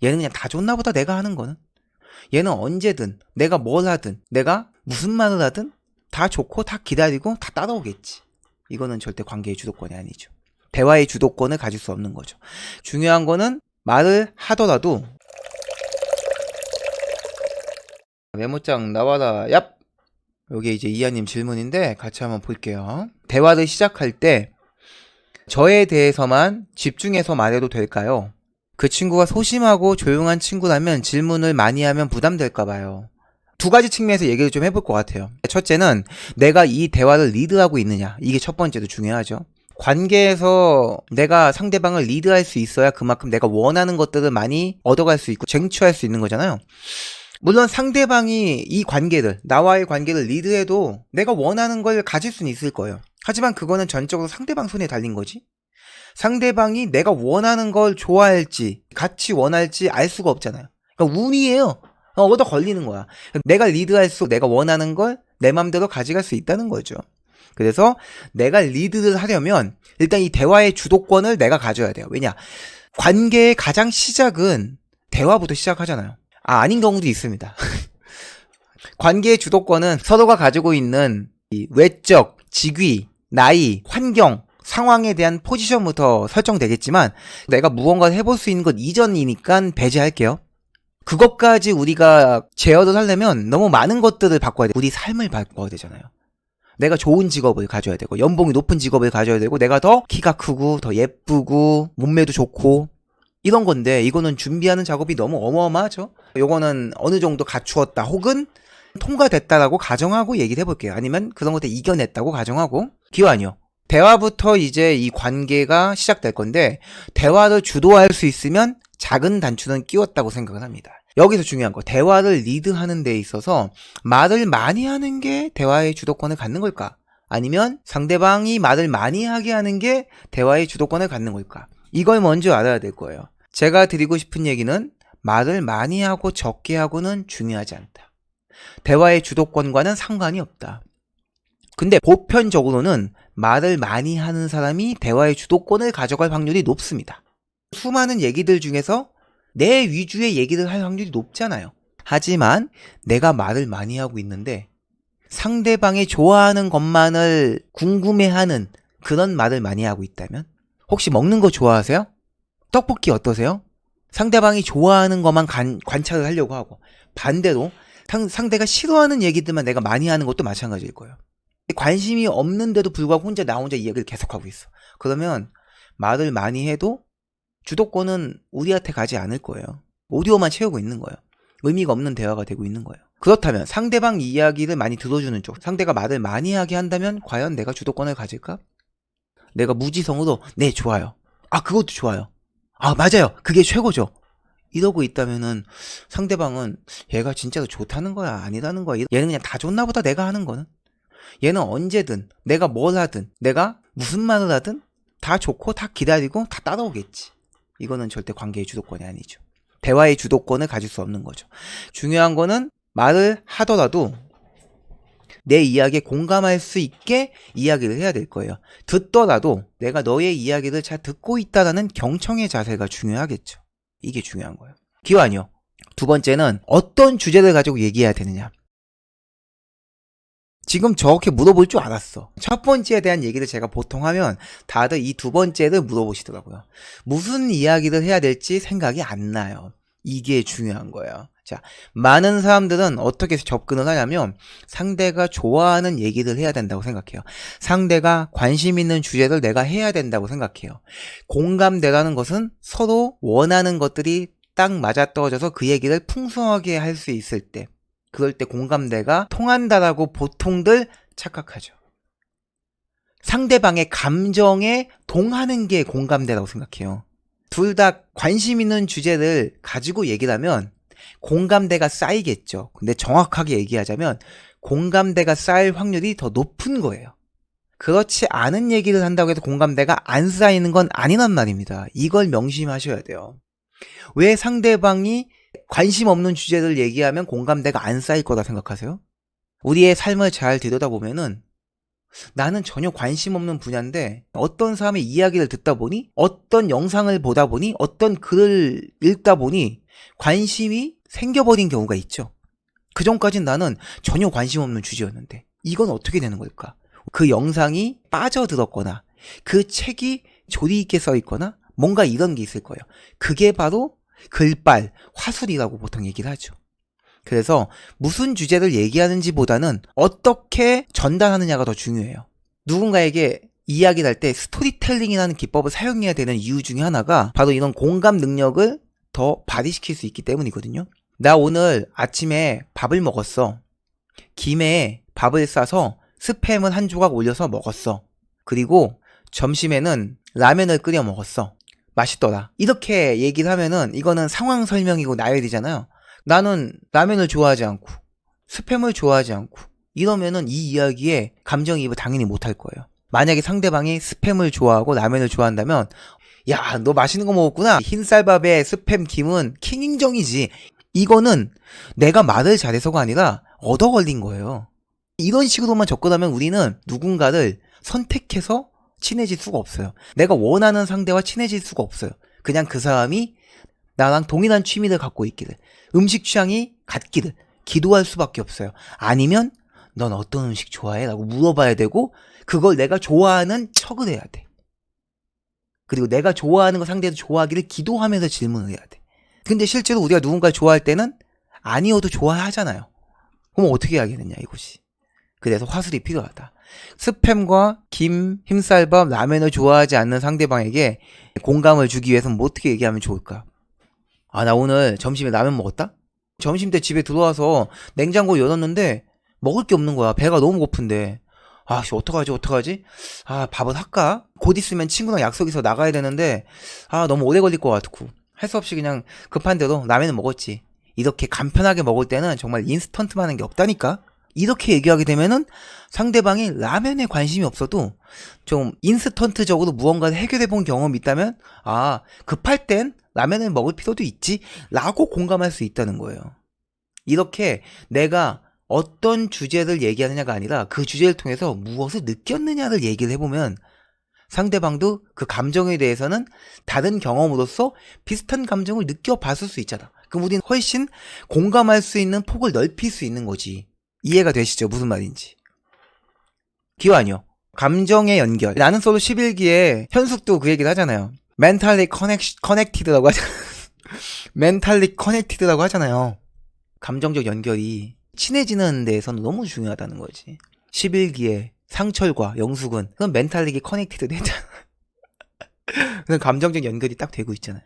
얘는 그냥 다 좋나 보다 내가 하는 거는. 얘는 언제든 내가 뭘 하든 내가 무슨 말을 하든 다 좋고 다 기다리고 다 따라오겠지. 이거는 절대 관계의 주도권이 아니죠. 대화의 주도권을 가질 수 없는 거죠. 중요한 거는 말을 하더라도 메모장 나와라. 얍! 여기 이제 이하님 질문인데 같이 한번 볼게요. 대화를 시작할 때 저에 대해서만 집중해서 말해도 될까요? 그 친구가 소심하고 조용한 친구라면 질문을 많이 하면 부담될까 봐요. 두 가지 측면에서 얘기를 좀 해볼 것 같아요. 첫째는 내가 이 대화를 리드하고 있느냐. 이게 첫 번째로 중요하죠. 관계에서 내가 상대방을 리드할 수 있어야 그만큼 내가 원하는 것들을 많이 얻어갈 수 있고 쟁취할 수 있는 거잖아요. 물론 상대방이 이 관계를, 나와의 관계를 리드해도 내가 원하는 걸 가질 수는 있을 거예요. 하지만 그거는 전적으로 상대방 손에 달린 거지. 상대방이 내가 원하는 걸 좋아할지 같이 원할지 알 수가 없잖아요. 그러니까 운이에요. 얻어 걸리는 거야. 내가 리드할 수, 내가 원하는 걸 내 맘대로 가져갈 수 있다는 거죠. 그래서 내가 리드를 하려면 일단 이 대화의 주도권을 내가 가져야 돼요. 왜냐? 관계의 가장 시작은 대화부터 시작하잖아요. 아닌 경우도 있습니다. 관계의 주도권은 서로가 가지고 있는 이 외적, 직위, 나이, 환경, 상황에 대한 포지션부터 설정되겠지만 내가 무언가를 해볼 수 있는 것 이전이니까 배제할게요. 그것까지 우리가 제어를 하려면 너무 많은 것들을 바꿔야 돼. 우리 삶을 바꿔야 되잖아요. 내가 좋은 직업을 가져야 되고 연봉이 높은 직업을 가져야 되고 내가 더 키가 크고 더 예쁘고 몸매도 좋고 이런 건데 이거는 준비하는 작업이 너무 어마어마하죠. 요거는 어느 정도 갖추었다 혹은 통과됐다라고 가정하고 얘기를 해볼게요. 아니면 그런 것들 이겨냈다고 가정하고 기완이요. 대화부터 이제 이 관계가 시작될 건데 대화를 주도할 수 있으면 작은 단추는 끼웠다고 생각을 합니다. 여기서 중요한 거 대화를 리드하는 데 있어서 말을 많이 하는 게 대화의 주도권을 갖는 걸까? 아니면 상대방이 말을 많이 하게 하는 게 대화의 주도권을 갖는 걸까? 이걸 먼저 알아야 될 거예요. 제가 드리고 싶은 얘기는 말을 많이 하고 적게 하고는 중요하지 않다. 대화의 주도권과는 상관이 없다. 근데 보편적으로는 말을 많이 하는 사람이 대화의 주도권을 가져갈 확률이 높습니다. 수많은 얘기들 중에서 내 위주의 얘기를 할 확률이 높잖아요. 하지만 내가 말을 많이 하고 있는데 상대방이 좋아하는 것만을 궁금해하는 그런 말을 많이 하고 있다면 혹시 먹는 거 좋아하세요? 떡볶이 어떠세요? 상대방이 좋아하는 것만 관찰을 하려고 하고 반대로 상대가 싫어하는 얘기들만 내가 많이 하는 것도 마찬가지일 거예요. 관심이 없는데도 불구하고 나 혼자 이야기를 계속하고 있어. 그러면 말을 많이 해도 주도권은 우리한테 가지 않을 거예요. 오디오만 채우고 있는 거예요. 의미가 없는 대화가 되고 있는 거예요. 그렇다면 상대방 이야기를 많이 들어주는 쪽, 상대가 말을 많이 하게 한다면 과연 내가 주도권을 가질까? 내가 무지성으로 네 좋아요. 그것도 좋아요. 맞아요. 그게 최고죠. 이러고 있다면은 상대방은 얘가 진짜로 좋다는 거야 아니라는 거야. 얘는 그냥 다 좋나 보다 내가 하는 거는. 얘는 언제든 내가 뭘 하든 내가 무슨 말을 하든 다 좋고 다 기다리고 다 따라오겠지. 이거는 절대 관계의 주도권이 아니죠. 대화의 주도권을 가질 수 없는 거죠. 중요한 거는 말을 하더라도 내 이야기에 공감할 수 있게 이야기를 해야 될 거예요. 듣더라도 내가 너의 이야기를 잘 듣고 있다라는 경청의 자세가 중요하겠죠. 이게 중요한 거예요. 기완이요. 두 번째는 어떤 주제를 가지고 얘기해야 되느냐. 지금 저렇게 물어볼 줄 알았어. 첫 번째에 대한 얘기를 제가 보통 하면 다들 이 두 번째를 물어보시더라고요. 무슨 이야기를 해야 될지 생각이 안 나요. 이게 중요한 거예요. 자, 많은 사람들은 어떻게 접근을 하냐면 상대가 좋아하는 얘기를 해야 된다고 생각해요. 상대가 관심 있는 주제를 내가 해야 된다고 생각해요. 공감대라는 것은 서로 원하는 것들이 딱 맞아떨어져서 그 얘기를 풍성하게 할 수 있을 때, 그럴 때 공감대가 통한다라고 보통들 착각하죠. 상대방의 감정에 동하는 게 공감대라고 생각해요. 둘 다 관심 있는 주제를 가지고 얘기를 하면 공감대가 쌓이겠죠. 근데 정확하게 얘기하자면 공감대가 쌓일 확률이 더 높은 거예요. 그렇지 않은 얘기를 한다고 해서 공감대가 안 쌓이는 건 아니란 말입니다. 이걸 명심하셔야 돼요. 왜 상대방이 관심 없는 주제를 얘기하면 공감대가 안 쌓일 거다 생각하세요? 우리의 삶을 잘 들여다보면은 나는 전혀 관심 없는 분야인데 어떤 사람의 이야기를 듣다 보니 어떤 영상을 보다 보니 어떤 글을 읽다 보니 관심이 생겨버린 경우가 있죠. 그 전까진 나는 전혀 관심 없는 주제였는데 이건 어떻게 되는 걸까? 그 영상이 빠져들었거나 그 책이 조리 있게 써 있거나 뭔가 이런 게 있을 거예요. 그게 바로 글빨, 화술이라고 보통 얘기를 하죠. 그래서 무슨 주제를 얘기하는지보다는 어떻게 전달하느냐가 더 중요해요. 누군가에게 이야기를 할 때 스토리텔링이라는 기법을 사용해야 되는 이유 중에 하나가 바로 이런 공감 능력을 더 발휘시킬 수 있기 때문이거든요. 나 오늘 아침에 밥을 먹었어. 김에 밥을 싸서 스팸을 한 조각 올려서 먹었어. 그리고 점심에는 라면을 끓여 먹었어. 맛있더라. 이렇게 얘기를 하면은 이거는 상황 설명이고 나열이잖아요. 나는 라면을 좋아하지 않고 스팸을 좋아하지 않고 이러면은 이 이야기에 감정이입을 당연히 못할 거예요. 만약에 상대방이 스팸을 좋아하고 라면을 좋아한다면 야, 너 맛있는 거 먹었구나. 흰쌀밥에 스팸 김은 킹인정이지. 이거는 내가 말을 잘해서가 아니라 얻어 걸린 거예요. 이런 식으로만 접근하면 우리는 누군가를 선택해서 친해질 수가 없어요. 내가 원하는 상대와 친해질 수가 없어요. 그냥 그 사람이 나랑 동일한 취미를 갖고 있기를, 음식 취향이 같기를 기도할 수밖에 없어요. 아니면 넌 어떤 음식 좋아해? 라고 물어봐야 되고 그걸 내가 좋아하는 척을 해야 돼. 그리고 내가 좋아하는 거 상대도 좋아하기를 기도하면서 질문을 해야 돼. 근데 실제로 우리가 누군가를 좋아할 때는 아니어도 좋아하잖아요. 그럼 어떻게 해야겠느냐 이것이. 그래서 화술이 필요하다. 스팸과 김, 흰쌀밥, 라면을 좋아하지 않는 상대방에게 공감을 주기 위해서는 뭐 어떻게 얘기하면 좋을까? 아, 나 오늘 점심에 라면 먹었다? 점심 때 집에 들어와서 냉장고 열었는데 먹을 게 없는 거야. 배가 너무 고픈데. 아, 어떡하지? 아, 밥을 할까? 곧 있으면 친구랑 약속 있어 나가야 되는데, 아, 너무 오래 걸릴 것 같고. 할 수 없이 그냥 급한 대로 라면을 먹었지. 이렇게 간편하게 먹을 때는 정말 인스턴트만 하는 게 없다니까? 이렇게 얘기하게 되면은 상대방이 라면에 관심이 없어도 좀 인스턴트적으로 무언가를 해결해 본 경험이 있다면, 아, 급할 땐 라면을 먹을 필요도 있지? 라고 공감할 수 있다는 거예요. 이렇게 내가 어떤 주제를 얘기하느냐가 아니라 그 주제를 통해서 무엇을 느꼈느냐를 얘기를 해보면 상대방도 그 감정에 대해서는 다른 경험으로서 비슷한 감정을 느껴봤을 수 있잖아. 그럼 우리는 훨씬 공감할 수 있는 폭을 넓힐 수 있는 거지. 이해가 되시죠? 무슨 말인지. 기호 아니요. 감정의 연결. 나는 솔로 11기에 현숙도 그 얘기를 하잖아요. 멘탈리 커넥티드라고 하잖아요. 멘탈리 커넥티드라고 하잖아요. 감정적 연결이 친해지는 데에서는 너무 중요하다는 거지. 11기에 상철과 영숙은 그건 멘탈리기 커넥티드 되잖아. 그런 감정적 연결이 딱 되고 있잖아요.